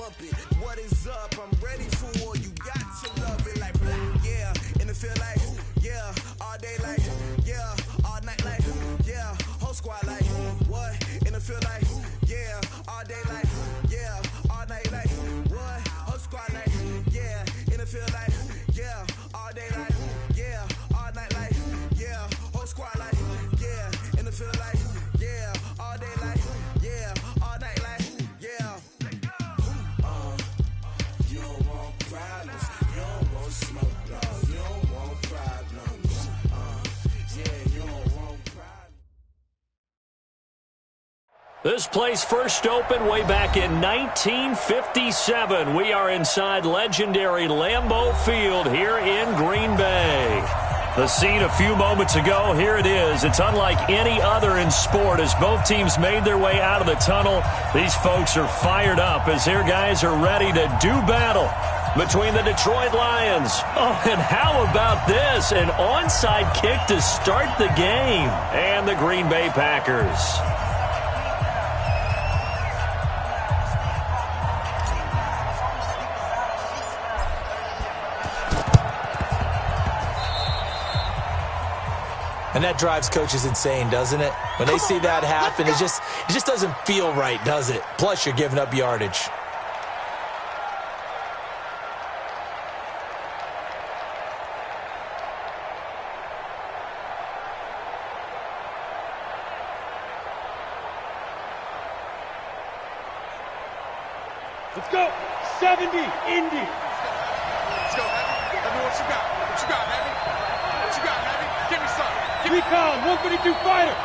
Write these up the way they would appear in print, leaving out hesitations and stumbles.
bump it. What is up? I'm ready for war. You got to love it like yeah. In the field like yeah. All day like yeah. All night like yeah. Whole squad like what? In the field like yeah. All day like yeah. All night like what? Whole squad like yeah. In the field like yeah. All day like yeah. All night like yeah. Whole squad like yeah. In the field like yeah. All day like yeah. All night like yeah. You don't want problems. You don't want smoke, dog. You don't want problems. Yeah, you don't want problems. This place first opened way back in 1957. We are inside legendary Lambeau Field here in Green Bay. The scene a few moments ago, here it is. It's unlike any other in sport as both teams made their way out of the tunnel. These folks are fired up as their guys are ready to do battle between the Detroit Lions. Oh, and how about this? An onside kick to start the game. And the Green Bay Packers. And that drives coaches insane, doesn't it? When they see that happen, it just doesn't feel right, does it? Plus, you're giving up yardage. Let's go. 70, Indy. Let's go, Heavy. Let me what you got. What you got, Heavy? What you got, Heavy? Give me some. Recon, 152 fighter.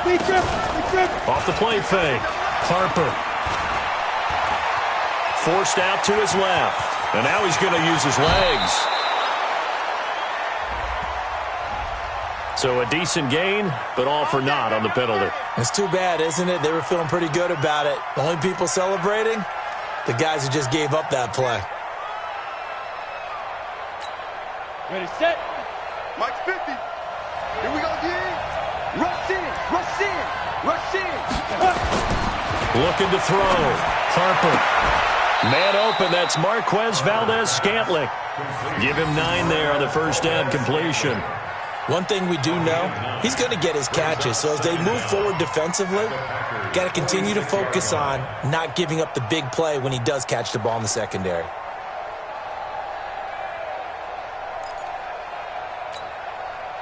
Speed trip. Off the play fake. Harper. Forced out to his left. And now he's going to use his legs. So a decent gain, but all for naught on the penalty. It's too bad, isn't it? They were feeling pretty good about it. The only people celebrating? The guys who just gave up that play. Ready, set. Mike's 50. Here we go again. Rush in. Rush in. Rush in. Looking to throw. Harper. Man open. That's Marquez Valdez-Scantling. Give him 9 there on the first down completion. One thing we do know, he's going to get his catches. So as they move forward defensively, got to continue to focus on not giving up the big play when he does catch the ball in the secondary.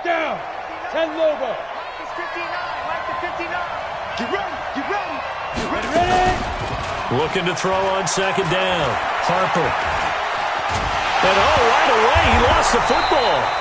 Down. 10 Lobo. Mike 59. Get ready. Get ready. Get ready. Ready. Looking to throw on second down. Harper. And right away, he lost the football.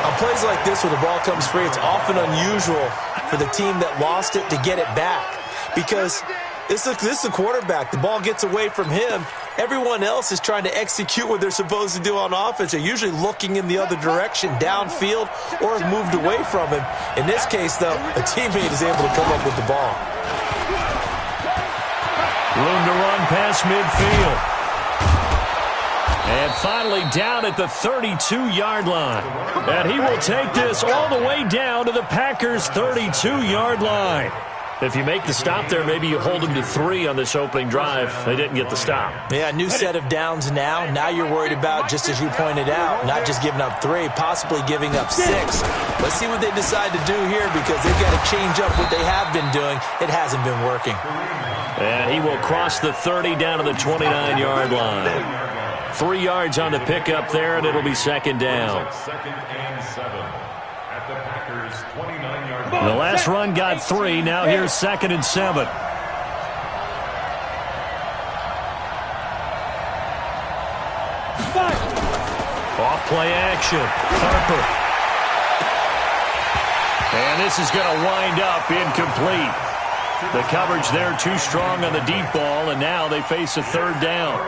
On plays like this where the ball comes free, it's often unusual for the team that lost it to get it back. Because this is the quarterback. The ball gets away from him. Everyone else is trying to execute what they're supposed to do on offense. They're usually looking in the other direction, downfield, or have moved away from him. In this case, though, a teammate is able to come up with the ball. Room to run past midfield. And finally down at the 32-yard line. And he will take this all the way down to the Packers' 32-yard line. If you make the stop there, maybe you hold them to 3 on this opening drive. They didn't get the stop. Yeah, new set of downs now. Now you're worried about, just as you pointed out, not just giving up 3, possibly giving up 6. Let's see what they decide to do here because they've got to change up what they have been doing. It hasn't been working. And he will cross the 30 down to the 29-yard line. 3 yards on the pickup there, and it'll be second down. Second and 7 at the Packers' 29-yard line. The last run got 3. Now here's second and 7. Off play action. Harper. And this is going to wind up incomplete. The coverage there too strong on the deep ball, and now they face a third down.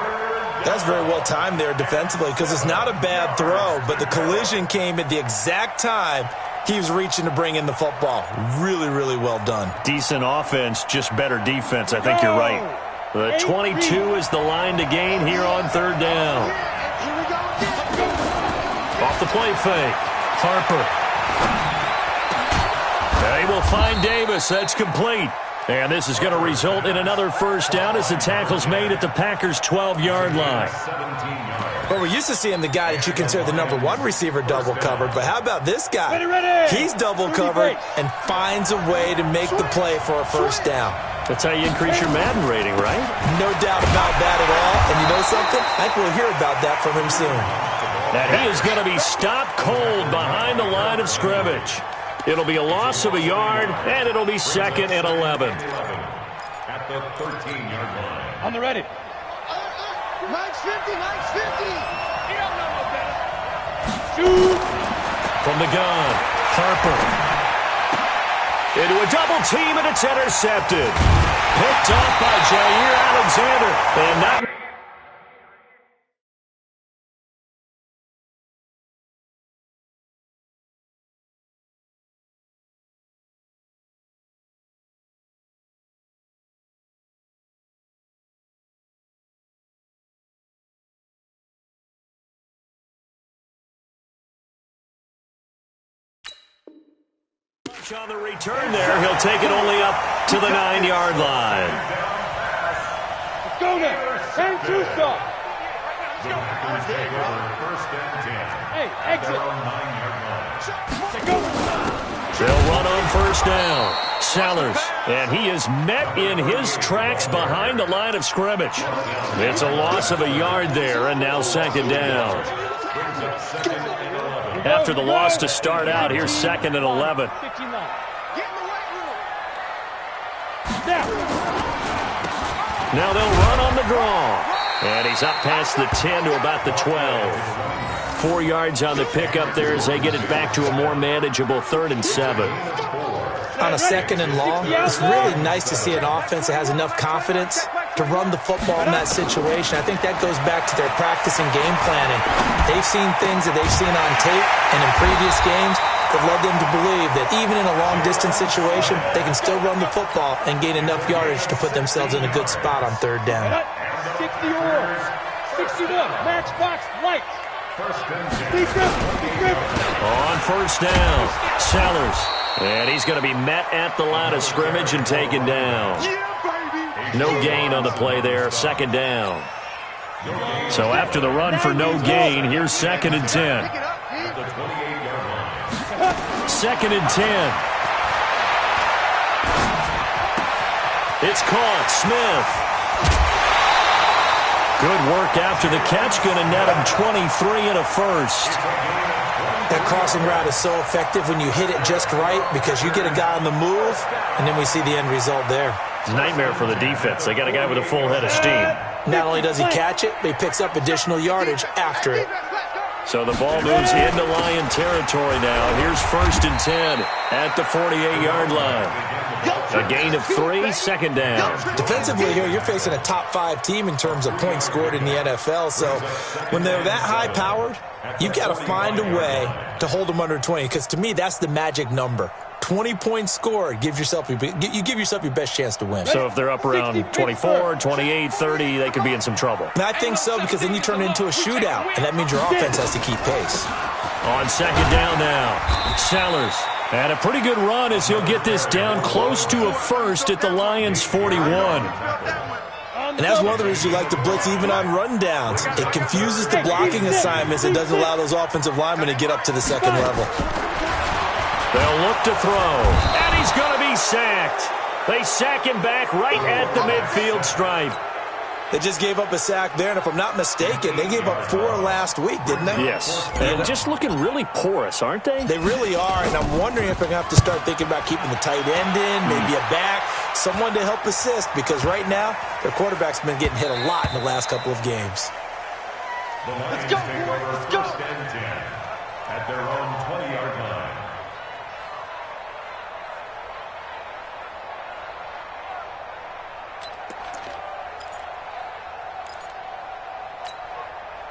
That's very well timed there defensively because it's not a bad throw, but the collision came at the exact time he was reaching to bring in the football. Really, really well done. Decent offense, just better defense. I think you're right. The 22 is the line to gain here on third down. Off the play fake. Harper. They will find Davis. That's complete. And this is going to result in another first down as the tackle's made at the Packers' 12-yard line. Well, we're used to seeing the guy that you consider the number one receiver double covered, but how about this guy? He's double covered and finds a way to make the play for a first down. That's how you increase your Madden rating, right? No doubt about that at all. And you know something? I think we'll hear about that from him soon. And he is going to be stopped cold behind the line of scrimmage. It'll be a loss of a yard, and it'll be 2nd and 11. At the 13-yard line. On the ready. Mike's 50, Mike's 50. He don't know no better. Shoot. From the gun, Harper. Into a double team, and it's intercepted. Picked off by Jair Alexander. And not... on the return there, he'll take it only up to the 9-yard line. Let's go now. Turn Tucson. The Packers take over 1st and 10. Hey, exit. At their own 9-yard line. Take over. They'll run on first down. Sellers, and he is met in his tracks behind the line of scrimmage. It's a loss of a yard there, and now 2nd down. After the loss to start out, here's 2nd and 11. Now they'll run on the draw. And he's up past the 10 to about the 12. 4 yards on the pickup there as they get it back to a more manageable 3rd and 7. On a 2nd and long, it's really nice to see an offense that has enough confidence to run the football in that situation. I think that goes back to their practice and game planning. They've seen things that they've seen on tape and in previous games that led them to believe that even in a long-distance situation, they can still run the football and gain enough yardage to put themselves in a good spot on 3rd down. 60 oars. 61. Matchbox lights. On first down, Sellers. And he's going to be met at the line of scrimmage and taken down. No gain on the play there, 2nd down. So after the run for no gain, here's 2nd and 10. 2nd and 10. It's caught. Smith. Good work after the catch. Going to net him 23 and a first. That crossing route is so effective when you hit it just right because you get a guy on the move, and then we see the end result there. It's a nightmare for the defense. They got a guy with a full head of steam. Not only does he catch it, but he picks up additional yardage after it. So the ball moves into Lion territory now. Here's 1st and 10 at the 48-yard line. A gain of 3, 2nd down. Defensively here, you're facing a top-5 team in terms of points scored in the NFL. So when they're that high-powered, you've got to find a way to hold them under 20. Because to me, that's the magic number. 20 points scored, you give yourself your best chance to win. So if they're up around 24, 28, 30, they could be in some trouble. And I think so, because then you turn it into a shootout, and that means your offense has to keep pace. On 2nd down now, Sellers. And a pretty good run as he'll get this down close to a first at the Lions' 41. And that's one of the reasons you like to blitz even on rundowns. It confuses the blocking assignments. It doesn't allow those offensive linemen to get up to the 2nd level. They'll look to throw, and he's going to be sacked. They sack him back right at the midfield stripe. They just gave up a sack there, and if I'm not mistaken, they gave up 4 last week, didn't they? Yes. And just looking really porous, aren't they? They really are, and I'm wondering if they're going to have to start thinking about keeping the tight end in, maybe a back, someone to help assist, because right now, their quarterback's been getting hit a lot in the last couple of games. Let's go, let's go. 1st and 10 at their own 20-yard line.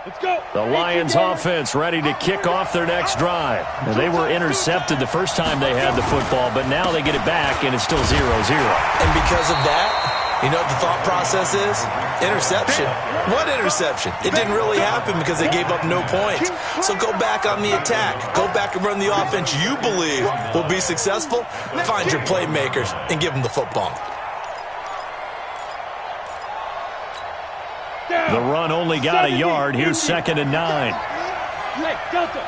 Let's go. The Lions offense ready to kick off their next drive. Now, they were intercepted the first time they had the football, but now they get it back, and it's still 0-0. And because of that, you know what the thought process is? Interception. What interception? It didn't really happen because they gave up no points. So go back on the attack. Go back and run the offense you believe will be successful. Find your playmakers and give them the football. The run only got a yard. Here's 2nd and 9. Hey, Delta.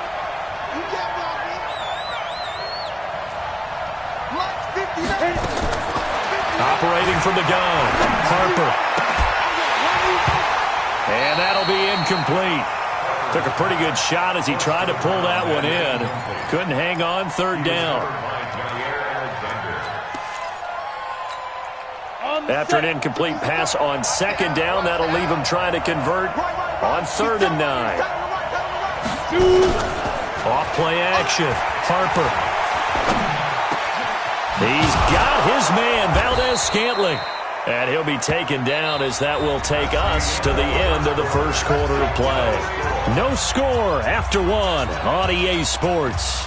Operating from the gun, Harper. And that'll be incomplete. Took a pretty good shot as he tried to pull that one in. Couldn't hang on, 3rd down. After an incomplete pass on 2nd down, that'll leave him trying to convert on 3rd and 9. Off play action, Harper. He's got his man, Valdez-Scantling. And he'll be taken down as that will take us to the end of the first quarter of play. No score after 1 on EA Sports.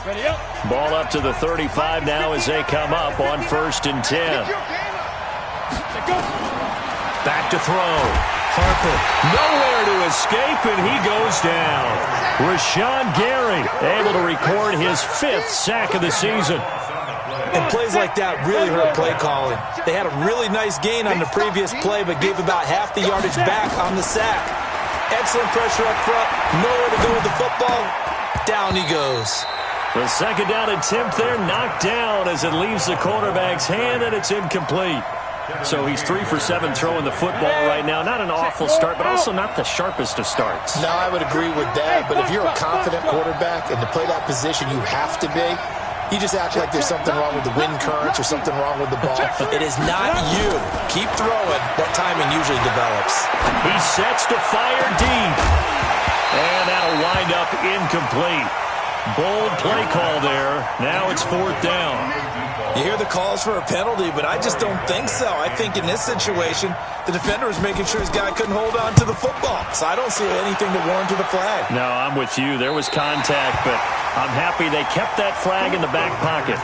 Ready up. Ball up to the 35 now as they come up on 1st and 10. Back to throw. Harper, nowhere to escape, and he goes down. Rashawn Gary able to record his 5th sack of the season. And plays like that really hurt play calling. They had a really nice gain on the previous play, but gave about half the yardage back on the sack. Excellent pressure up front. Nowhere to go with the football. Down he goes. The 2nd down attempt there knocked down as it leaves the quarterback's hand, and it's incomplete. So he's 3 for 7 throwing the football right now. Not an awful start, but also not the sharpest of starts. No, I would agree with that. But if you're a confident quarterback and to play that position, you have to be. You just act like there's something wrong with the wind currents or something wrong with the ball. It is not you. Keep throwing. That timing usually develops. He sets to fire deep. And that'll wind up incomplete. Bold play call there. Now it's 4th down. You hear the calls for a penalty, but I just don't think so. I think in this situation, the defender was making sure his guy couldn't hold on to the football. So I don't see anything to warrant the flag. No, I'm with you. There was contact, but I'm happy they kept that flag in the back pocket.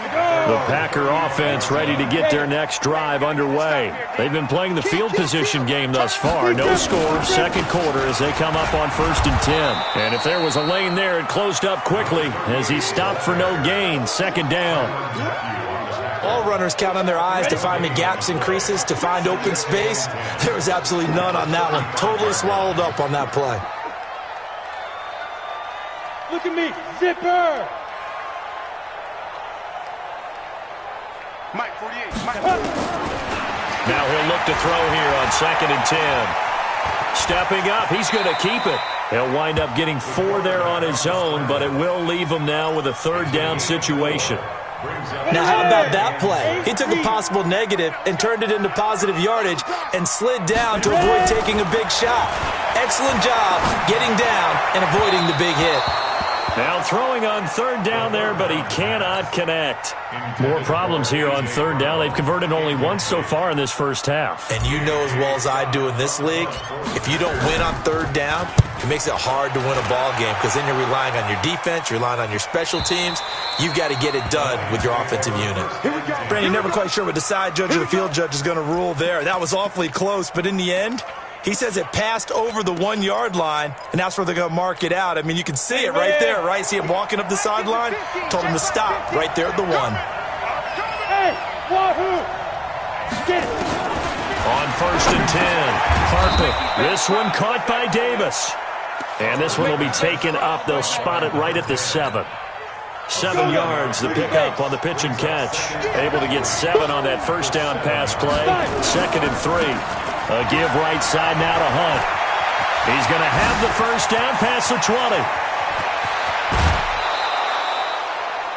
The Packer offense ready to get their next drive underway. They've been playing the field position game thus far. No score, 2nd quarter as they come up on 1st and 10. And if there was a lane there, it closed up quickly as he stopped for no gain. 2nd down. All runners count on their eyes to find the gaps and creases, to find open space. There was absolutely none on that one. Totally swallowed up on that play. Look at me, zipper. Mike 48. Mike. Now he'll look to throw here on 2nd and 10. Stepping up, he's going to keep it. He'll wind up getting 4 there on his own, but it will leave him now with a 3rd down situation. Now how about that play? He took a possible negative and turned it into positive yardage and slid down to avoid taking a big shot. Excellent job getting down and avoiding the big hit. Now throwing on 3rd down there, but he cannot connect. More problems here on 3rd down. They've converted only once so far in this first half. And you know as well as I do in this league, if you don't win on 3rd down, it makes it hard to win a ball game because then you're relying on your defense, you're relying on your special teams. You've got to get it done with your offensive unit. Brandon, never quite sure what the side judge or the field judge is going to rule there. That was awfully close, but in the end, he says it passed over the 1-yard line, and that's where they're going to mark it out. I mean, you can see it right there, right? See him walking up the sideline? Told him to stop right there at the 1. Hey, wahoo! Get it. On 1st and 10, Harper. This one caught by Davis. And this one will be taken up. They'll spot it right at the 7. 7 yards, the pickup on the pitch and catch. Able to get 7 on that 1st down pass play. 2nd and 3. A give right side now to Hunt. He's going to have the 1st down past the 20.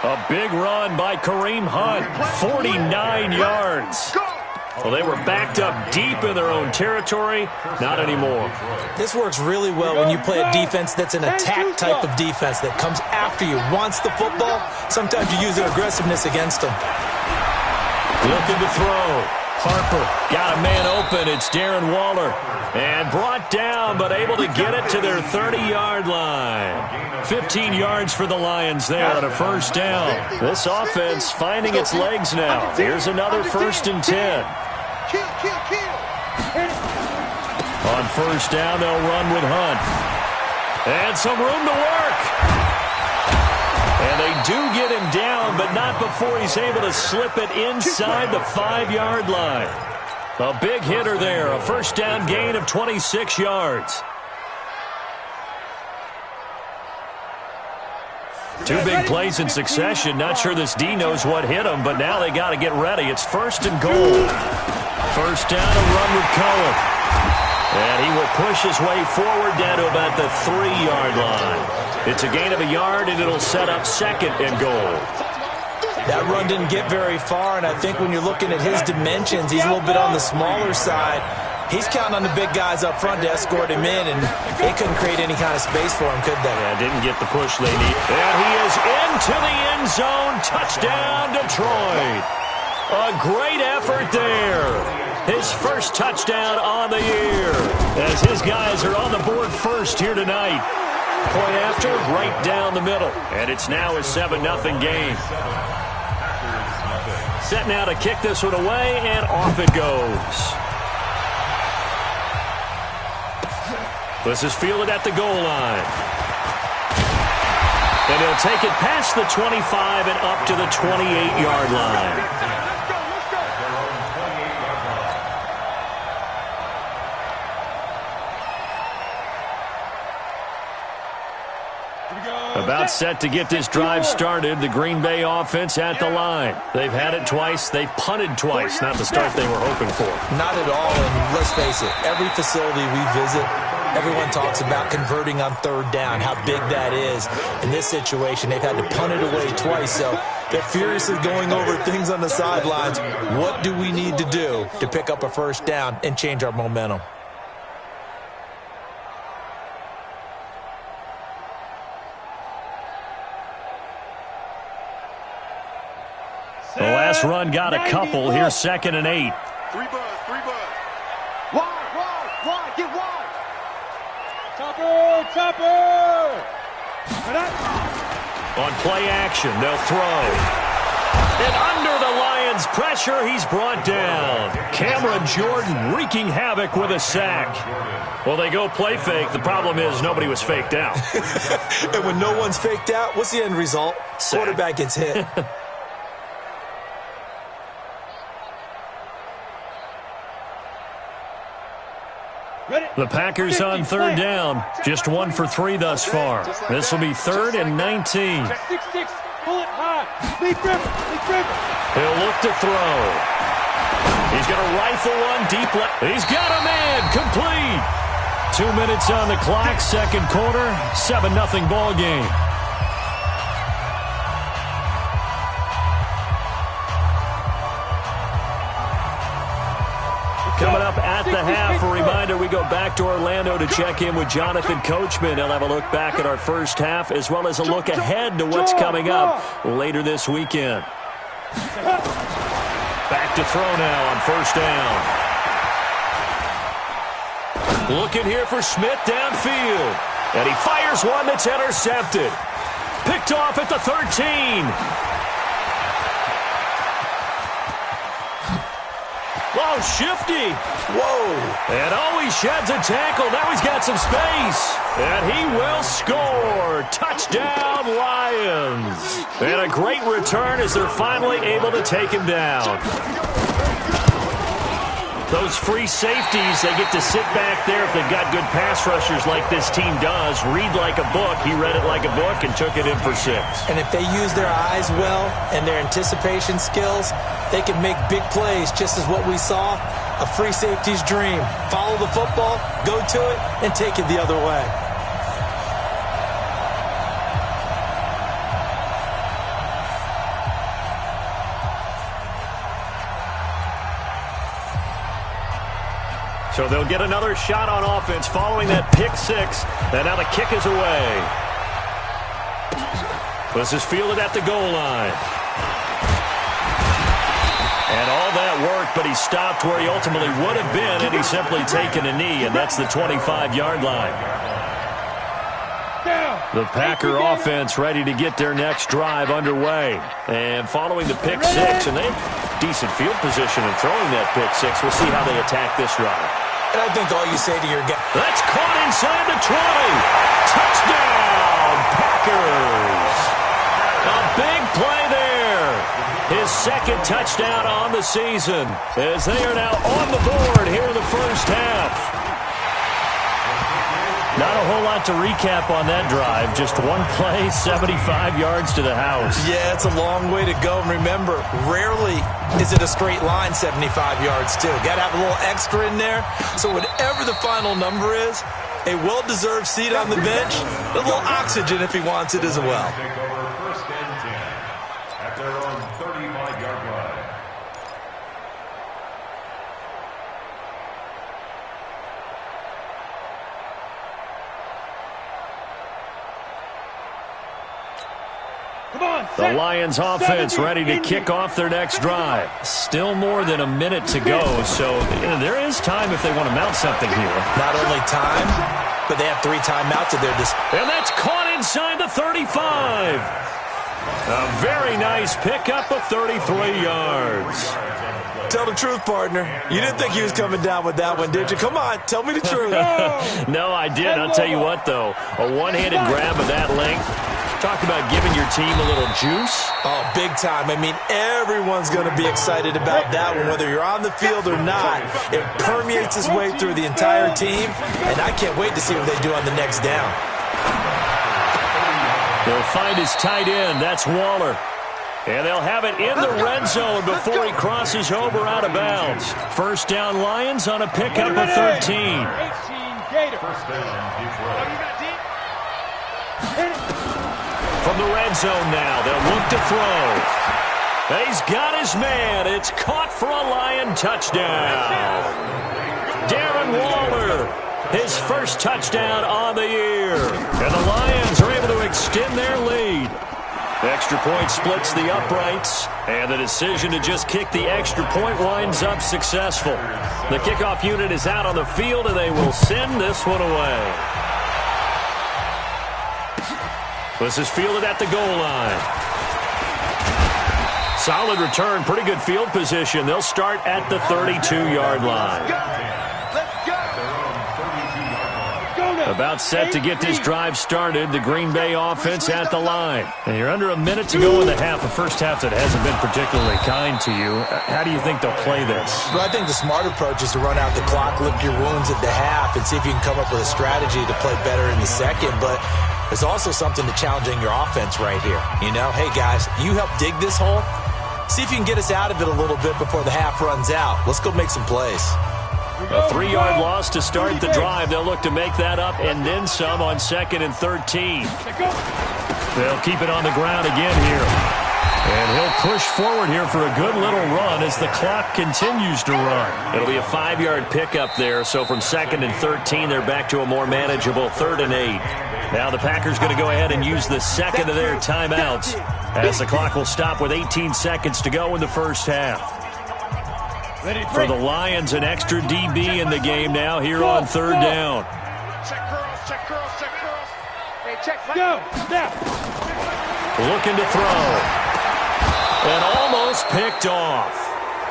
A big run by Kareem Hunt. 49 yards. Well, they were backed up deep in their own territory. Not anymore. This works really well when you play a defense that's an attack type of defense that comes after you, wants the football. Sometimes you use their aggressiveness against them. Looking to throw. Harper got a man open. It's Darren Waller. And brought down, but able to get it to their 30-yard line. 15 yards for the Lions there on a 1st down. This offense finding its legs now. Here's another 1st and 10. On 1st down, they'll run with Hunt. And some room to work. And they do get him down, but not before he's able to slip it inside the 5-yard line. A big hitter there, a first down gain of 26 yards. Two big plays in succession. Not sure this D knows what hit him, but now they got to get ready. It's 1st and goal. First down, a run with Cohen. And he will push his way forward down to about the 3-yard line. It's a gain of a yard, and it'll set up 2nd and goal. That run didn't get very far, and I think when you're looking at his dimensions, he's a little bit on the smaller side. He's counting on the big guys up front to escort him in, and they couldn't create any kind of space for him, could they? Yeah, didn't get the push they need. And he is into the end zone. Touchdown, Detroit. A great effort there. His first touchdown on the year, as his guys are on the board first here tonight. Point after, right down the middle. And it's now a 7-0 game. Set now to kick this one away, and off it goes. This is fielded at the goal line. And he'll take it past the 25 and up to the 28-yard line. About set to get this drive started, the Green Bay offense at the line. They've had it twice. They've punted twice. Not the start they were hoping for. Not at all, and let's face it, every facility we visit, everyone talks about converting on 3rd down, how big that is. In this situation, they've had to punt it away twice, so they're furiously going over things on the sidelines. What do we need to do to pick up a 1st down and change our momentum? The last run got a couple. Here's 2nd and 8. 3 buzz. Wide, get wide. Chopper. On play action, they'll throw. And under the Lions' pressure, he's brought down. Cameron Jordan wreaking havoc with a sack. Well, they go play fake. The problem is nobody was faked out. And when no one's faked out, what's the end result? Sack. Quarterback gets hit. The Packers on 3rd down. Just 1 for 3 thus far. This will be 3rd and 19. 6-6, pull it high. Lead driven. He'll look to throw. He's going to rifle one deep left. He's got a man. Complete. 2 minutes on the clock, 2nd quarter. 7-0 ball game. Coming up at the half, a reminder, we go back to Orlando to check in with Jonathan Coachman. He'll have a look back at our first half as well as a look ahead to what's coming up later this weekend. Back to throw now on 1st down. Looking here for Smith downfield. And he fires one that's intercepted. Picked off at the 13. Oh, shifty. Whoa. And he sheds a tackle. Now he's got some space. And he will score. Touchdown, Lions. And a great return as they're finally able to take him down. Those free safeties, they get to sit back there if they've got good pass rushers like this team does. Read like a book. He read it like a book and took it in for 6. And if they use their eyes well and their anticipation skills, they can make big plays, just as what we saw, a free safety's dream. Follow the football, go to it, and take it the other way. So they'll get another shot on offense following that pick 6. And now the kick is away. This is fielded at the goal line. And all that work, but he stopped where he ultimately would have been, and he's simply taken a knee, and that's the 25-yard line. The Packer offense ready to get their next drive underway. And following the pick 6, and they have decent field position in throwing that pick 6. We'll see how they attack this drive. And I think all you say to your guy... That's caught inside the 20. Touchdown, Packers. second touchdown on the season as they are now on the board here in the first half. Not a whole lot to recap on that drive. Just one play, 75 yards to the house. Yeah, it's a long way to go. And remember, rarely is it a straight line 75 yards, too. Got to have a little extra in there. So whatever the final number is, a well-deserved seat on the bench, a little oxygen if he wants it as well. Take over first and 10 at their own 35-yard line. The Lions offense ready to kick off their next drive. Still more than a minute to go, so there is time if they want to mount something here. Not only time, but they have 3 timeouts at their disposal. And that's caught inside the 35. A very nice pickup of 33 yards. Tell the truth, partner. You didn't think he was coming down with that one, did you? Come on, tell me the truth. No, I did. I'll tell you what, though. A one-handed grab of that length. Talk about giving your team a little juice. Oh, big time. I mean, everyone's going to be excited about that one, whether you're on the field or not. It permeates its way through the entire team, and I can't wait to see what they do on the next down. They'll find his tight end. That's Waller. And they'll have it in the red zone before he crosses over out of bounds. First down Lions on a pickup of 13. First down, Detroit. From the red zone now, they'll look to throw. He's got his man. It's caught for a Lion touchdown. Darren Waller, his first touchdown on the year. And the Lions are able to extend their lead. The extra point splits the uprights, and the decision to just kick the extra point winds up successful. The kickoff unit is out on the field, and they will send this one away. This is fielded at the goal line. Solid return, pretty good field position. They'll start at the 32-yard line. About set to get this drive started. The Green Bay offense at the line. And you're under a minute to go in the half. A first half that hasn't been particularly kind to you. How do you think they'll play this? Well, I think the smart approach is to run out the clock, lick your wounds at the half, and see if you can come up with a strategy to play better in the second. But there's also something to challenging your offense right here. You know, hey, guys, you help dig this hole. See if you can get us out of it a little bit before the half runs out. Let's go make some plays. A 3-yard loss to start the drive. They'll look to make that up and then some on 2nd and 13. They'll keep it on the ground again here. And he'll push forward here for a good little run as the clock continues to run. It'll be a 5-yard pickup there, so from 2nd and 13, they're back to a more manageable 3rd and 8. Now the Packers going to go ahead and use the second of their timeouts as the clock will stop with 18 seconds to go in the first half. For the Lions, an extra DB in the game now here on 3rd down. Check curls, check curls, check curls. Hey, check. Go, snap. Looking to throw. And almost picked off.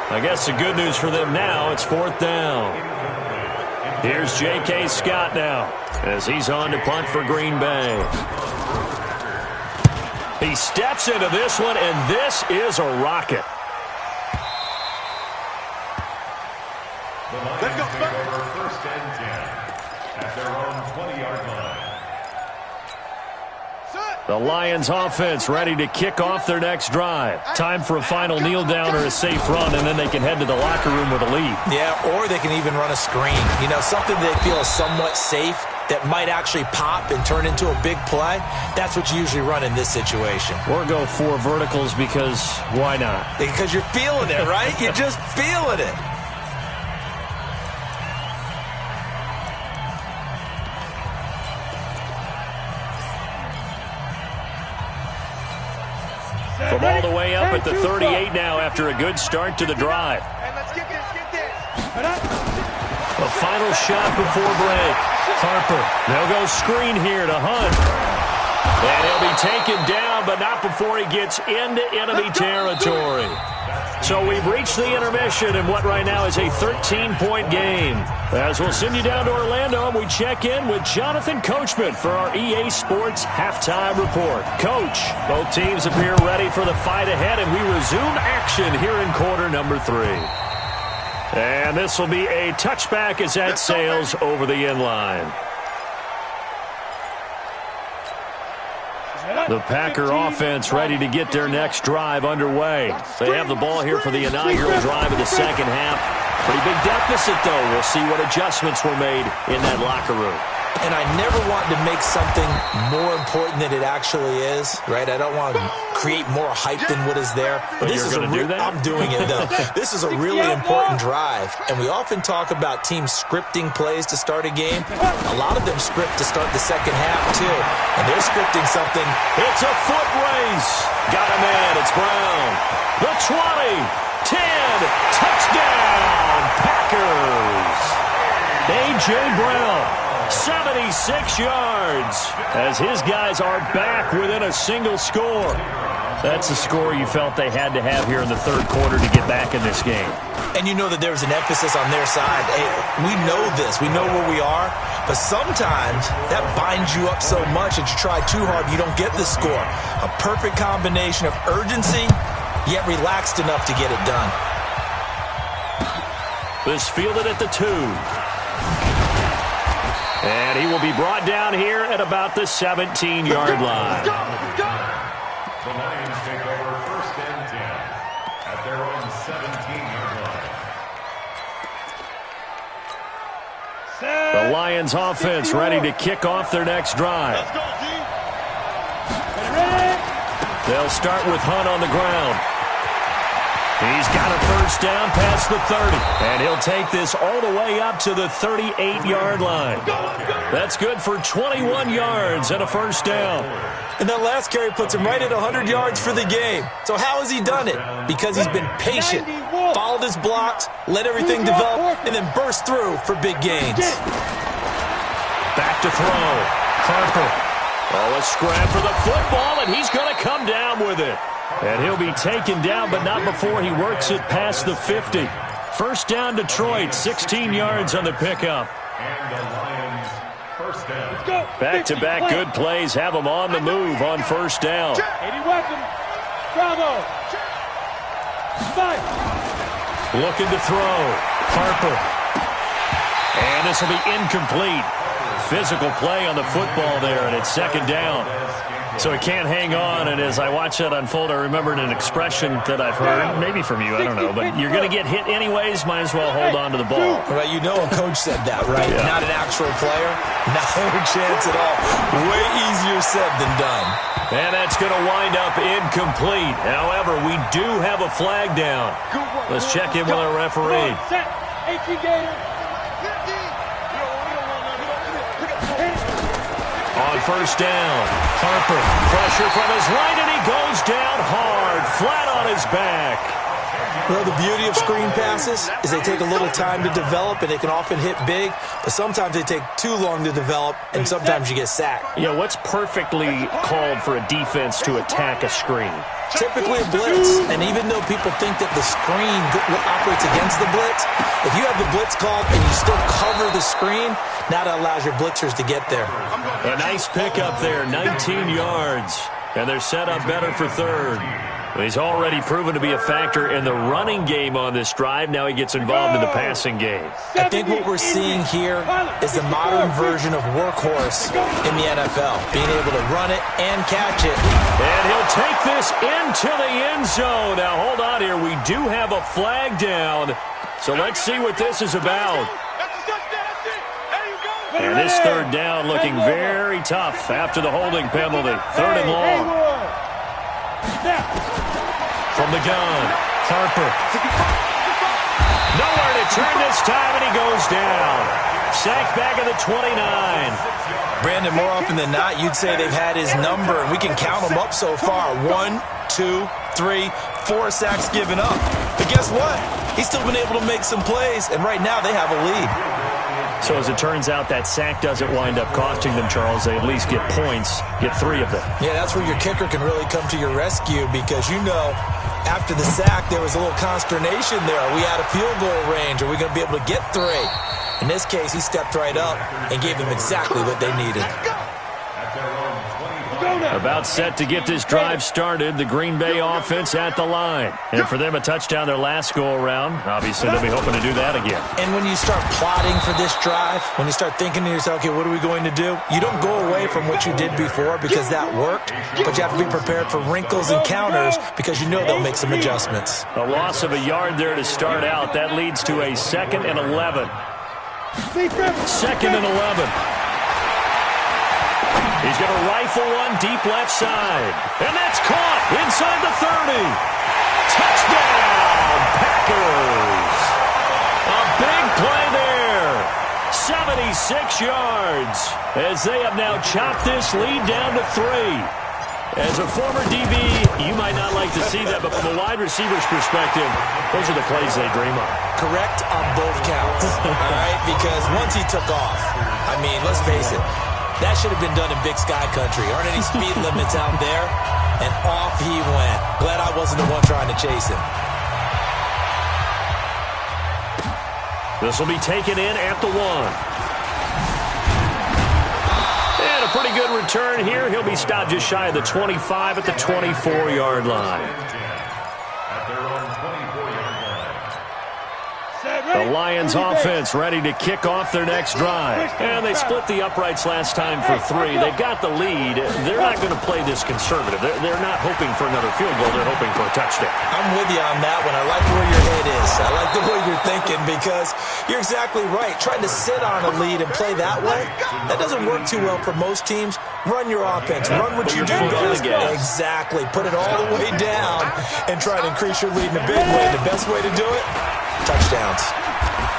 I guess the good news for them now, it's 4th down. Here's J.K. Scott now as he's on to punt for Green Bay. He steps into this one, and this is a rocket. Let's go. Take over first and 10 at their own 20-yard line. The Lions offense ready to kick off their next drive. Time for a final kneel down or a safe run, and then they can head to the locker room with a lead. Yeah, or they can even run a screen. You know, something they feel is somewhat safe that might actually pop and turn into a big play. That's what you usually run in this situation. Or go 4 verticals because why not? Because you're feeling it, right? You're just feeling it. From all the way up at the 38 now after a good start to the drive. And let's get this, get this. A final shot before break. Harper. They'll go screen here to Hunt. And he'll be be taken down, but not before he gets into enemy territory. So we've reached the intermission in what right now is a 13-point game. As we'll send you down to Orlando, and we check in with Jonathan Coachman for our EA Sports Halftime Report. Coach, both teams appear ready for the fight ahead, and we resume action here in quarter number 3. And this will be a touchback as that sails over the end line. The Packer offense ready to get their next drive underway. They have the ball here for the inaugural drive of the second half. Pretty big deficit, though. We'll see what adjustments were made in that locker room. And I never want to make something more important than it actually is, right? I don't want to create more hype than what is there. But this is going to do that? I'm doing it, though. This is a really important drive. And we often talk about teams scripting plays to start a game. A lot of them script to start the second half, too. And they're scripting something. It's a foot race. Got him in. It's Brown. The 20, 10, touchdown, Packers. A.J. Brown. 76 yards as his guys are back within a single score. That's a score you felt they had to have here in the third quarter to get back in this game. And you know that there's an emphasis on their side. Hey, we know this. We know where we are. But sometimes that binds you up so much that you try too hard and you don't get the score. A perfect combination of urgency, yet relaxed enough to get it done. This fielded at the 2. And he will be brought down here at about the 17-yard line. The Lions take over first and 10 at their own 17-yard line. The Lions offense ready to kick off their next drive. They'll start with Hunt on the ground. He's got a first down past the 30, and he'll take this all the way up to the 38-yard line. That's good for 21 yards and a first down. And that last carry puts him right at 100 yards for the game. So how has he done it? Because he's been patient, followed his blocks, let everything develop, and then burst through for big gains. Back to throw. Harper. Oh, a scram for the football, and he's going to come down with it. And he'll be taken down, but not before he works it past the 50. First down, Detroit, 16 yards on the pickup. And the Lions first down. Back-to-back good plays have them on the move on first down. 80 weapons. Bravo. Spike. Looking to throw. Harper. And this will be incomplete. Physical play on the football there, and it's second down. So he can't hang on, and as I watch that unfold, I remembered an expression that I've heard, maybe from you, I don't know, but you're going to get hit anyways, might as well hold on to the ball. Right, you know a coach said that, right? Yeah. Not an actual player. No chance at all. Way easier said than done. And that's going to wind up incomplete. However, we do have a flag down. Let's check in with our referee. Set. 18 Gators. On first down, Harper, pressure from his right, and he goes down hard, flat on his back. Well, the beauty of screen passes is they take a little time to develop, and they can often hit big, but sometimes they take too long to develop, and sometimes you get sacked. Yeah, what's perfectly called for a defense to attack a screen? Typically a blitz, and even though people think that the screen operates against the blitz, if you have the blitz called and you still cover the screen, now that allows your blitzers to get there. A nice pickup there, 19 yards, and they're set up better for third. He's already proven to be a factor in the running game on this drive. Now he gets involved in the passing game. I think what we're seeing here is the modern version of workhorse in the NFL, being able to run it and catch it. And he'll take this into the end zone. Now, hold on here. We do have a flag down, so let's see what this is about. And this third down looking very tough after the holding penalty. Third and long. From the gun, Harper. Nowhere to turn this time, and he goes down. Sacked back at the 29. Brandon, more often than not, you'd say they've had his number, and we can count them up so far. 1, 2, 3, 4 sacks given up. But guess what? He's still been able to make some plays, and right now they have a lead. So as it turns out, that sack doesn't wind up costing them, Charles. They at least get points, get 3 of them. Yeah, that's where your kicker can really come to your rescue because, you know, after the sack, there was a little consternation there. Are we out of field goal range? Are we going to be able to get 3? In this case, he stepped right up and gave them exactly what they needed. About set to get this drive started, the Green Bay offense at the line. And for them, a touchdown their last go-around. Obviously, they'll be hoping to do that again. And when you start plotting for this drive, when you start thinking to yourself, okay, what are we going to do? You don't go away from what you did before because that worked, but you have to be prepared for wrinkles and counters because you know they'll make some adjustments. A loss of a yard there to start out. That leads to a 2nd and 11. 2nd and 11. He's going to rifle one deep left side. And that's caught inside the 30. Touchdown, Packers. A big play there. 76 yards as they have now chopped this lead down to 3. As a former DB, you might not like to see that, but from a wide receiver's perspective, those are the plays they dream of. Correct on both counts, all right? Because once he took off, I mean, let's face it, that should have been done in Big Sky Country. Aren't any speed limits out there? And off he went. Glad I wasn't the one trying to chase him. This will be taken in at the 1. And a pretty good return here. He'll be stopped just shy of the 25 at the 24-yard line. The Lions offense ready to kick off their next drive. And they split the uprights last time for 3. They've got the lead. They're not going to play this conservative. They're not hoping for another field goal. They're hoping for a touchdown. I'm with you on that one. I like where your head is. I like the way you're thinking because you're exactly right. Trying to sit on a lead and play that way, that doesn't work too well for most teams. Run your offense. Run what you do best. Exactly. Put it all the way down and try to increase your lead in a big way. The best way to do it, touchdowns.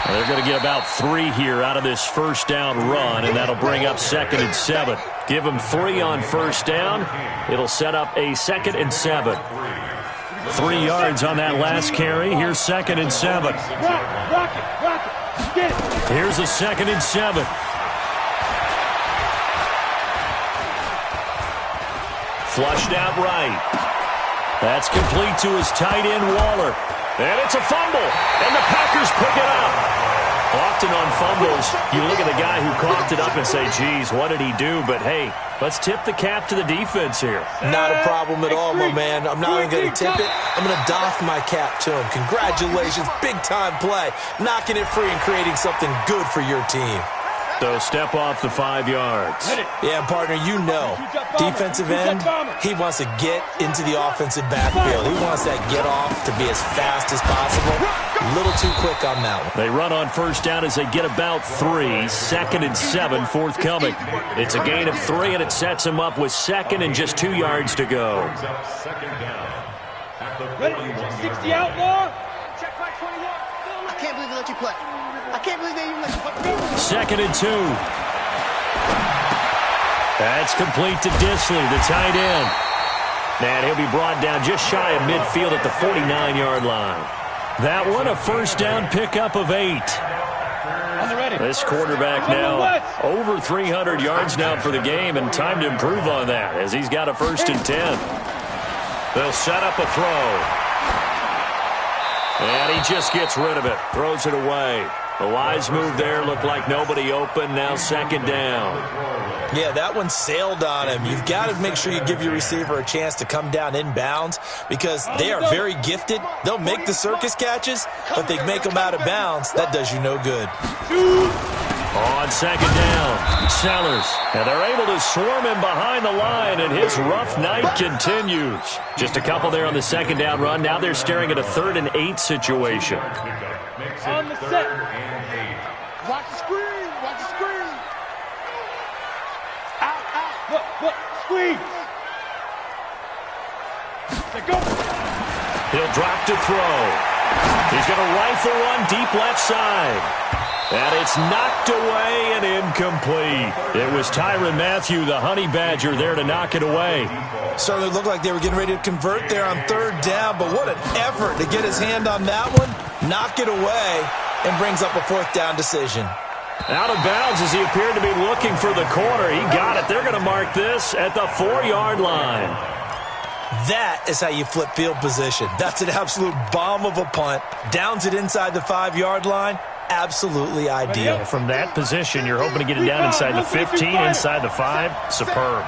They're going to get about 3 here out of this first down run, and that'll bring up 2nd and 7. Give them 3 on first down. It'll set up a 2nd and 7. 3 yards on that last carry. Here's 2nd and 7. Here's a 2nd and 7. Flushed out right. That's complete to his tight end, Waller. And it's a fumble, and the Packers pick it up. Often on fumbles, you look at the guy who coughed it up and say, geez, what did he do? But, hey, let's tip the cap to the defense here. Not a problem at all, my man. I'm not even going to tip it. I'm going to doff my cap to him. Congratulations, big-time play. Knocking it free and creating something good for your team. So step off the 5 yards. Yeah, partner, you know, defensive end, he wants to get into the offensive backfield. He wants that get off to be as fast as possible. A little too quick on that one. They run on first down as they get about 3. 2nd and 7 forthcoming. It's a gain of 3, and it sets them up with 2nd and just 2 yards to go. Ready? 60 outlaw. Check by 21. I can't believe they let you play. I can't believe they even let you play. 2nd and 2. That's complete to Disley, the tight end. And he'll be brought down just shy of midfield at the 49-yard line. That one, a first down pickup of 8. This quarterback now over 300 yards now for the game, and time to improve on that as he's got a 1st and 10. They'll set up a throw. And he just gets rid of it, throws it away. The wise move there, looked like nobody open, now 2nd down. Yeah, that one sailed on him. You've got to make sure you give your receiver a chance to come down inbounds because they are very gifted. They'll make the circus catches, but they make them out of bounds. That does you no good. On 2nd down, Sellers. And they're able to swarm him behind the line, and his rough night continues. Just a couple there on the 2nd down run. Now they're staring at a 3rd and 8 situation. On the set. Watch the screen. Watch the screen. Out. Look, squeeze. They go. He'll drop to throw. He's going to rifle one deep left side. And it's knocked away and incomplete. It was Tyrann Mathieu, the Honey Badger, there to knock it away. Certainly looked like they were getting ready to convert there on 3rd down, but what an effort to get his hand on that one, knock it away, and brings up a 4th down decision. Out of bounds as he appeared to be looking for the corner. He got it. They're going to mark this at the 4-yard line. That is how you flip field position. That's an absolute bomb of a punt. Downs it inside the 5-yard line. Absolutely ideal. From that position, you're hoping to get it down inside the 15, inside the 5. Superb.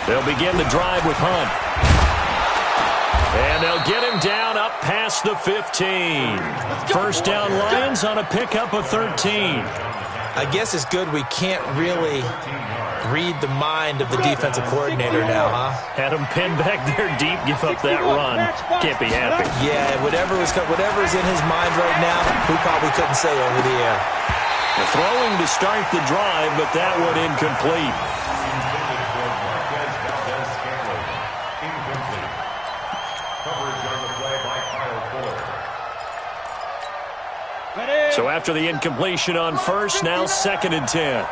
They'll begin the drive with Hunt. And they'll get him down up past the 15. First down Lions on a pickup of 13. I guess it's good we can't really read the mind of the defensive coordinator now, huh? Had him pinned back there deep, give up that run. Can't be happy. Yeah, whatever is in his mind right now, we probably couldn't say over the air. The throwing to start the drive, but that one incomplete. So after the incompletion on first, now 2nd and 10.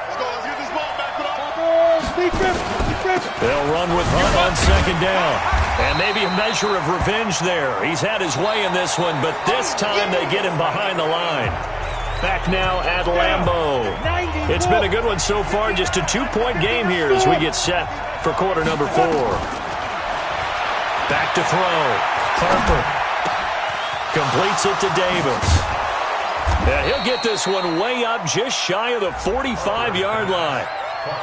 They'll run with Hunt on 2nd down. And maybe a measure of revenge there. He's had his way in this one, but this time they get him behind the line. Back now at Lambeau. It's been a good one so far, just a 2-point game here as we get set for quarter number 4. Back to throw. Harper completes it to Davis. Yeah, he'll get this one way up just shy of the 45-yard line.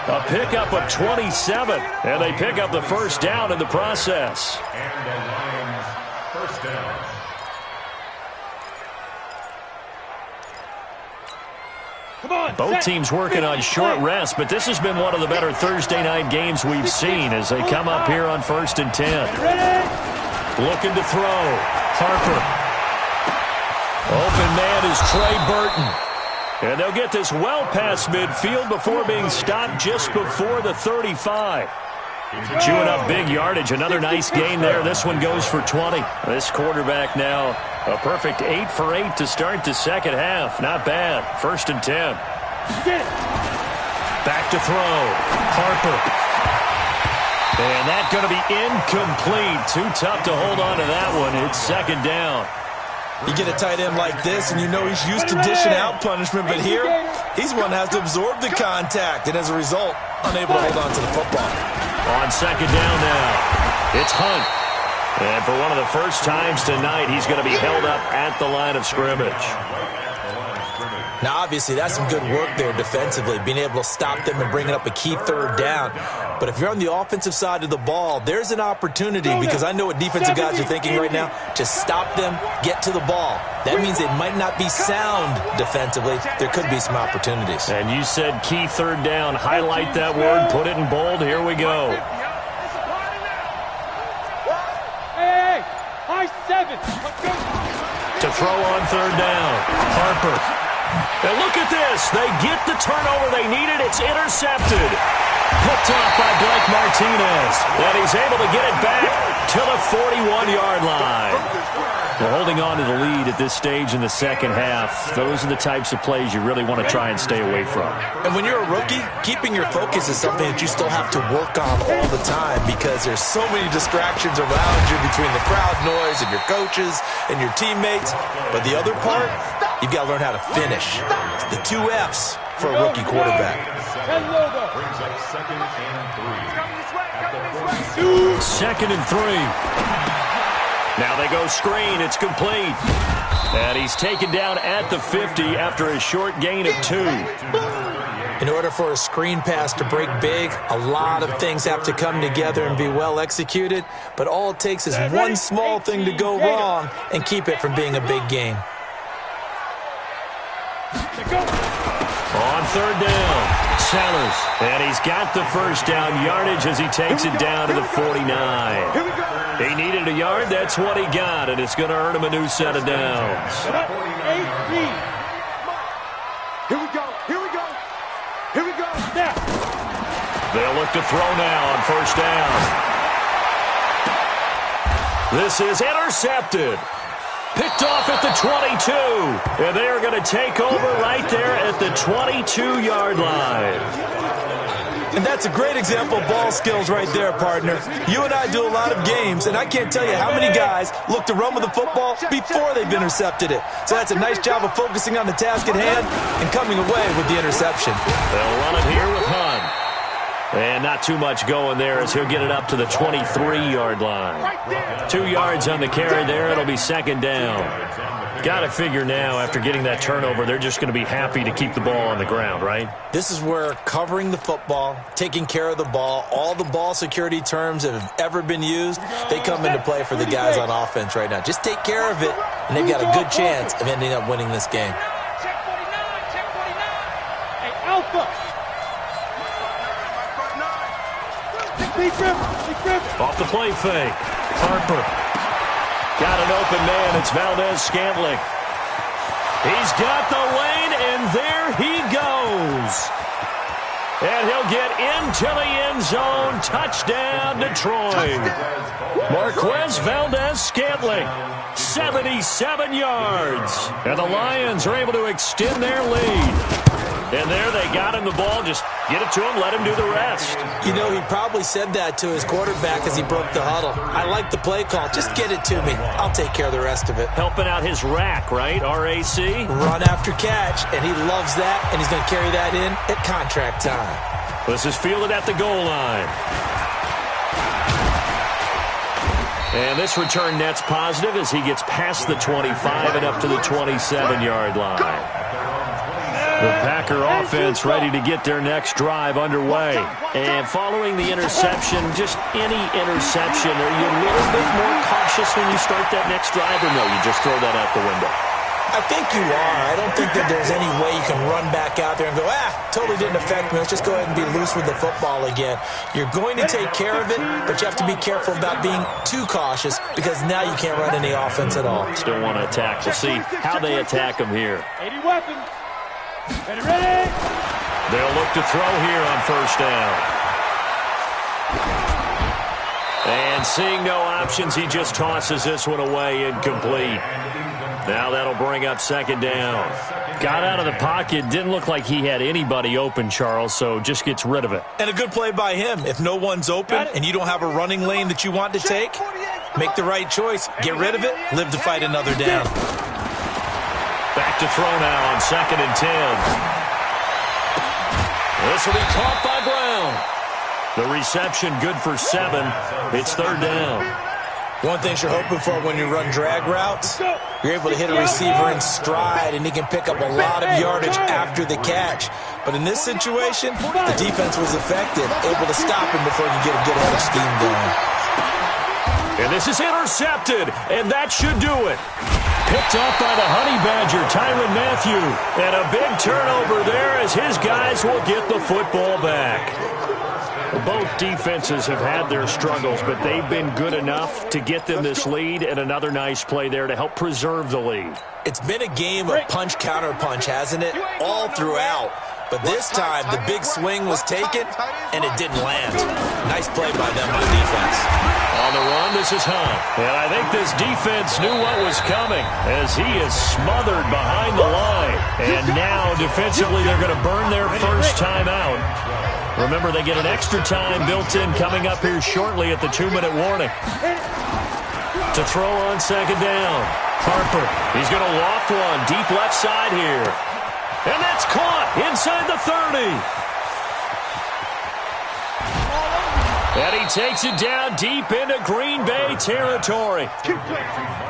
A pickup of 27, and they pick up the first down in the process. And the Lions first down. Both teams working on short rest, but this has been one of the better Thursday night games we've seen as they come up here on 1st and 10. Looking to throw. Harper. Open man is Trey Burton. And they'll get this well past midfield before being stopped just before the 35. Chewing up big yardage. Another nice gain there. This one goes for 20. This quarterback now a perfect 8 for 8 to start the second half. Not bad. 1st and 10. Back to throw. Harper. And that's going to be incomplete. Too tough to hold on to that one. It's 2nd down. You get a tight end like this, and you know he's used to dishing out punishment, but here, he's one that has to absorb the contact, and as a result, unable to hold on to the football. On 2nd down now, it's Hunt. And for one of the first times tonight, he's going to be held up at the line of scrimmage. Now, obviously, that's some good work there defensively, being able to stop them and bringing up a key 3rd down. But if you're on the offensive side of the ball, there's an opportunity, because I know what defensive guys are thinking right now, to stop them, get to the ball. That means they might not be sound defensively. There could be some opportunities. And you said key 3rd down. Highlight that word, put it in bold. Here we go. Hey, high 7. To throw on 3rd down. Harper. And look at this. They get the turnover they needed. It's intercepted. Picked off by Blake Martinez. And he's able to get it back to the 41-yard line. Well, holding on to the lead at this stage in the second half, those are the types of plays you really want to try and stay away from. And when you're a rookie, keeping your focus is something that you still have to work on all the time because there's so many distractions around you between the crowd noise and your coaches and your teammates. But the other part, you've got to learn how to finish. The 2 F's for a rookie quarterback. Brings up 2nd and 3. 2nd and 3. Now they go screen. It's complete. And he's taken down at the 50 after a short gain of 2. In order for a screen pass to break big, a lot of things have to come together and be well executed. But all it takes is one small thing to go wrong and keep it from being a big game. On 3rd down, Sellers. And he's got the first down yardage as he takes it down to the 49. He needed a yard. That's what he got, and it's going to earn him a new set of downs. Here we go. Here we go. Here we go. Now. They'll look to throw now on 1st down. This is intercepted. Picked off at the 22. And they are going to take over right there at the 22-yard line. And that's a great example of ball skills right there, partner. You and I do a lot of games, and I can't tell you how many guys look to run with the football before they've intercepted it. So that's a nice job of focusing on the task at hand and coming away with the interception. They'll run it here with Hunt. And not too much going there as he'll get it up to the 23-yard line. 2 yards on the carry there. It'll be second down. Got to figure now, after getting that turnover, they're just going to be happy to keep the ball on the ground, right? This is where covering the football, taking care of the ball, all the ball security terms that have ever been used, they come into play for the guys on offense right now. Just take care of it, and they've got a good chance of ending up winning this game. Check 49, check 49. Hey, Alpha. Off the play fake. Harper. Got an open man. It's Valdez-Scantling. He's got the lane, and there he goes. And he'll get into the end zone. Touchdown, Detroit. Marquez Valdez-Scantling, 77 yards. And the Lions are able to extend their lead. And there they got him the ball. Just get it to him, let him do the rest. You know, he probably said that to his quarterback as he broke the huddle. I like the play call. Just get it to me. I'll take care of the rest of it. Helping out his rack, right? RAC? Run after catch, and he loves that, and he's going to carry that in at contract time. This is fielded at the goal line. And this return net's positive as he gets past the 25 and up to the 27-yard line. The Packer offense ready to get their next drive underway. And following the interception, just any interception, are you a little bit more cautious when you start that next drive, or no, you just throw that out the window? I think you are. I don't think that there's any way you can run back out there and go, totally didn't affect me. Let's just go ahead and be loose with the football again. You're going to take care of it, but you have to be careful about being too cautious because now you can't run any offense at all. Still want to attack. We'll see how they attack them here. 80 weapons. Ready? They'll look to throw here on first down. And seeing no options, he just tosses this one away, incomplete. Now that'll bring up second down. Got out of the pocket. Didn't look like he had anybody open, Charles, so just gets rid of it. And a good play by him. If no one's open and you don't have a running lane that you want to take, make the right choice. Get rid of it. Live to fight another down. Back to throw now on 2nd and 10. This will be caught by Brown. The reception good for 7. It's third down. One thing you're hoping for when you run drag routes, you're able to hit a receiver in stride, and he can pick up a lot of yardage after the catch. But in this situation, the defense was effective, able to stop him before you get a good head of steam going. And this is intercepted, and that should do it. Picked up by the Honey Badger, Tyrann Mathieu. And a big turnover there as his guys will get the football back. Both defenses have had their struggles, but they've been good enough to get them this lead, and another nice play there to help preserve the lead. It's been a game of punch-counter-punch, hasn't it? All throughout. But this time, the big swing was taken, and it didn't land. Nice play by them on defense. On the run, this is Hunt. And I think this defense knew what was coming as he is smothered behind the line. And now, defensively, they're going to burn their first time out. Remember, they get an extra time built in coming up here shortly at the 2-minute warning. To throw on second down. Harper, he's going to loft one deep left side here. And that's caught inside the 30. And he takes it down deep into Green Bay territory.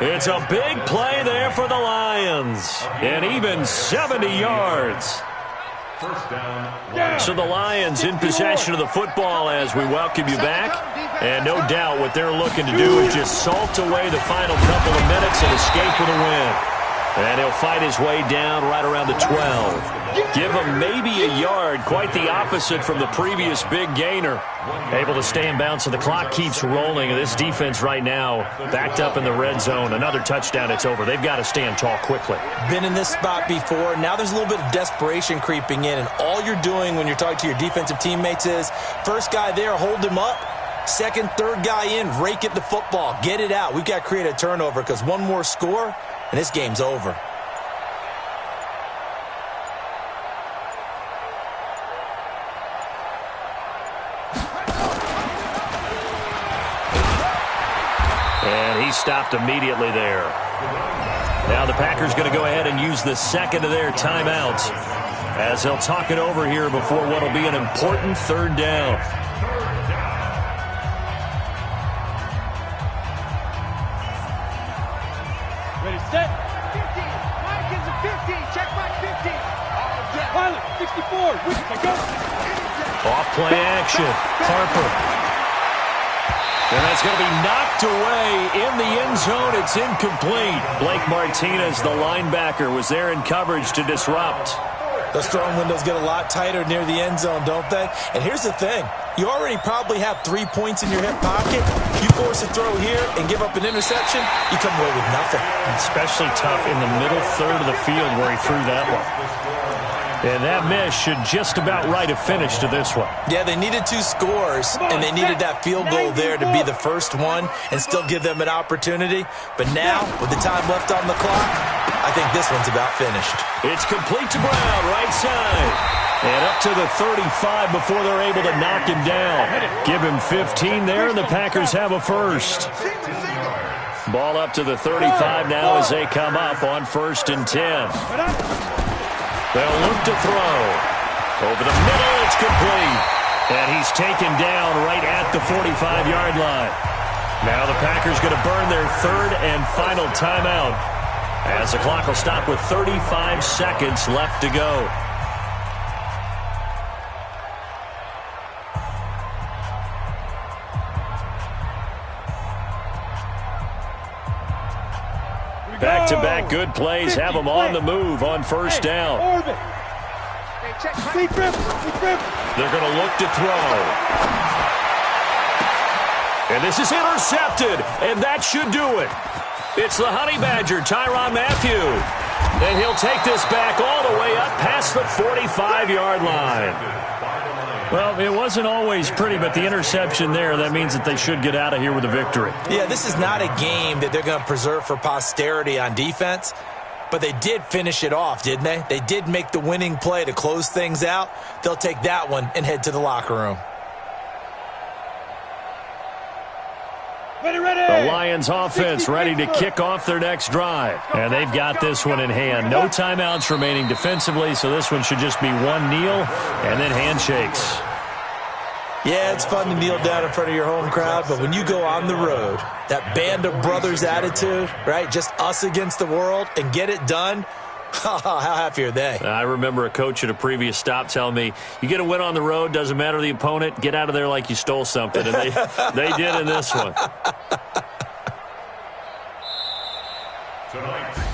It's a big play there for the Lions. And even 70 yards. So the Lions in possession of the football as we welcome you back. And no doubt what they're looking to do is just salt away the final couple of minutes and escape with a win. And he'll fight his way down right around the 12. Give him maybe a yard, quite the opposite from the previous big gainer. Able to stay in bounds, so the clock keeps rolling. And this defense right now backed up in the red zone. Another touchdown, it's over. They've got to stand tall quickly. Been in this spot before. Now there's a little bit of desperation creeping in. And all you're doing when you're talking to your defensive teammates is, first guy there, hold him up. Second, third guy in, rake at the football. Get it out. We've got to create a turnover because one more score, and this game's over. And he stopped immediately there. Now the Packers going to go ahead and use the second of their timeouts as they'll talk it over here before what will be an important third down. Ready, set. 50. Mike is a 50. Check Mike 50. Pilot, 64. Which go. Off play action. Harper. And that's going to be knocked away in the end zone. It's incomplete. Blake Martinez, the linebacker, was there in coverage to disrupt. The strong windows get a lot tighter near the end zone, don't they? And here's the thing. You already probably have 3 points in your hip pocket. You force a throw here and give up an interception, you come away with nothing. Especially tough in the middle third of the field where he threw that one. And that miss should just about right a finish to this one. Yeah, they needed 2 scores, and they needed that field goal there to be the first one and still give them an opportunity. But now, with the time left on the clock, I think this one's about finished. It's complete to Brown, right side. And up to the 35 before they're able to knock him down. Give him 15 there, and the Packers have a first. Ball up to the 35 now as they come up on 1st and 10. They'll look to throw. Over the middle, it's complete. And he's taken down right at the 45-yard line. Now the Packers going to burn their third and final timeout as the clock will stop with 35 seconds left to go. Back-to-back good plays have them on the move on 1st down. They're going to look to throw. And this is intercepted, and that should do it. It's the Honey Badger, Tyrann Mathieu. And he'll take this back all the way up past the 45-yard line. Well, it wasn't always pretty, but the interception there, that means that they should get out of here with a victory. Yeah, this is not a game that they're going to preserve for posterity on defense, but they did finish it off, didn't they? They did make the winning play to close things out. They'll take that one and head to the locker room. The Lions offense ready to kick off their next drive. And they've got this one in hand. No timeouts remaining defensively, so this one should just be one kneel and then handshakes. Yeah, it's fun to kneel down in front of your home crowd, but when you go on the road, that band of brothers attitude, right, just us against the world and get it done, how happy are they? I remember a coach at a previous stop telling me, you get a win on the road, doesn't matter the opponent, get out of there like you stole something. And they did in this one.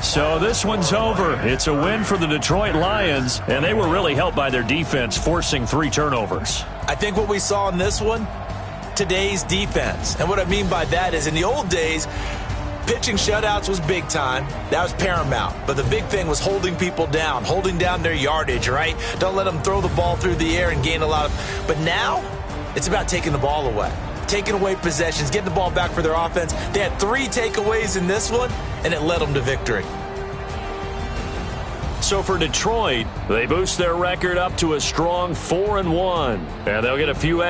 So this one's over. It's a win for the Detroit Lions, and they were really helped by their defense, forcing 3 turnovers. I think what we saw in this one, today's defense. And what I mean by that is in the old days, pitching shutouts was big time. That was paramount. But the big thing was holding people down, holding down their yardage, right? Don't let them throw the ball through the air and gain a lot of... But now, it's about taking the ball away. Taking away possessions, getting the ball back for their offense. They had 3 takeaways in this one, and it led them to victory. So for Detroit, they boost their record up to a strong 4-1. And they'll get a few